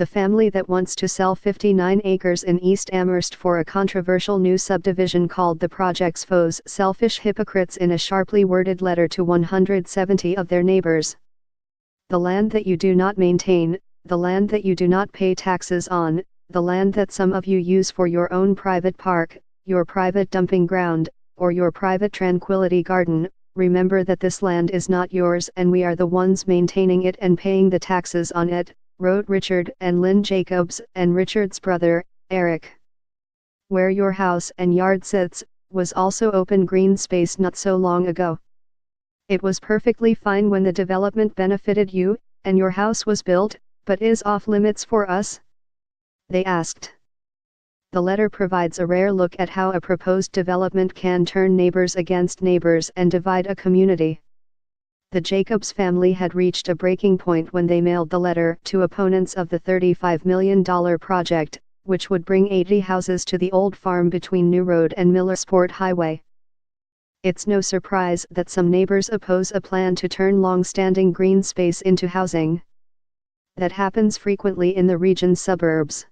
the family that wants to sell 59 acres in East Amherst for a controversial new subdivision called the project's foes selfish hypocrites in a sharply worded letter to 170 of their neighbors. The land that you do not maintain, the land that you do not pay taxes on, the land that some of you use for your own private park, your private dumping ground, or your private tranquility garden, remember that this land is not yours and we are the ones maintaining it and paying the taxes on it, wrote Richard and Lynn Jacobs and Richard's brother, Eric. Where your house and yard sits, was also open green space not so long ago. It was perfectly fine when the development benefited you, and your house was built, but is off limits for us? They asked. The letter provides a rare look at how a proposed development can turn neighbors against neighbors and divide a community. The Jacobs family had reached a breaking point when they mailed the letter to opponents of the $35 million project, which would bring 80 houses to the old farm between New Road and Millersport Highway. It's no surprise that some neighbors oppose a plan to turn long-standing green space into housing. That happens frequently in the region's suburbs.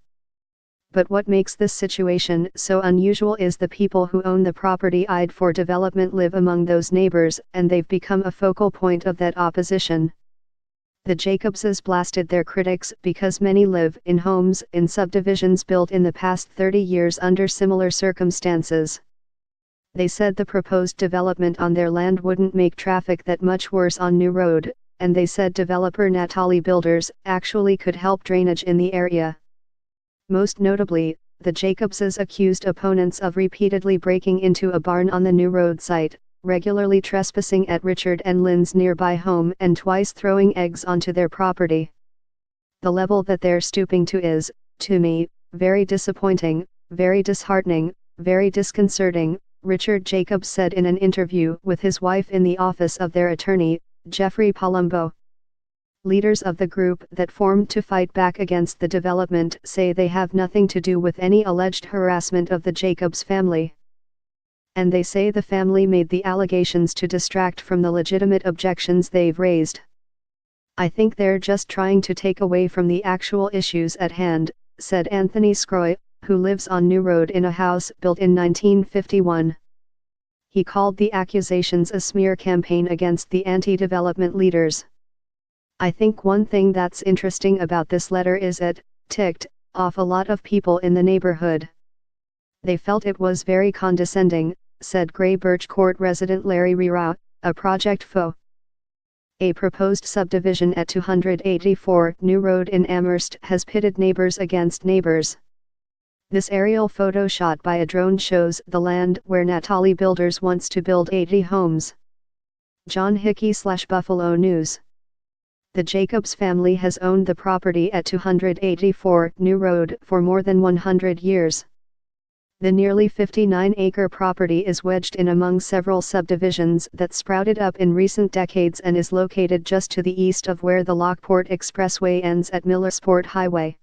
But what makes this situation so unusual is the people who own the property eyed for development live among those neighbors, and they've become a focal point of that opposition. The Jacobses blasted their critics because many live in homes in subdivisions built in the past 30 years under similar circumstances. They said the proposed development on their land wouldn't make traffic that much worse on New Road, and they said developer Natali Builders actually could help drainage in the area. Most notably, the Jacobses accused opponents of repeatedly breaking into a barn on the New Road site, regularly trespassing at Richard and Lynn's nearby home and twice throwing eggs onto their property. The level that they're stooping to is, to me, very disappointing, very disheartening, very disconcerting, Richard Jacobs said in an interview with his wife in the office of their attorney, Jeffrey Palumbo. Leaders of the group that formed to fight back against the development say they have nothing to do with any alleged harassment of the Jacobs family. And they say the family made the allegations to distract from the legitimate objections they've raised. I think they're just trying to take away from the actual issues at hand, said Anthony Scroy, who lives on New Road in a house built in 1951. He called the accusations a smear campaign against the anti-development leaders. I think one thing that's interesting about this letter is it ticked off a lot of people in the neighborhood. They felt it was very condescending, said Gray Birch Court resident Larry Rira, a project foe. A proposed subdivision at 284 New Road in Amherst has pitted neighbors against neighbors. This aerial photo shot by a drone shows the land where Natali Builders wants to build 80 homes. John Hickey/Buffalo News. The Jacobs family has owned the property at 284 New Road for more than 100 years. The nearly 59-acre property is wedged in among several subdivisions that sprouted up in recent decades and is located just to the east of where the Lockport Expressway ends at Millersport Highway.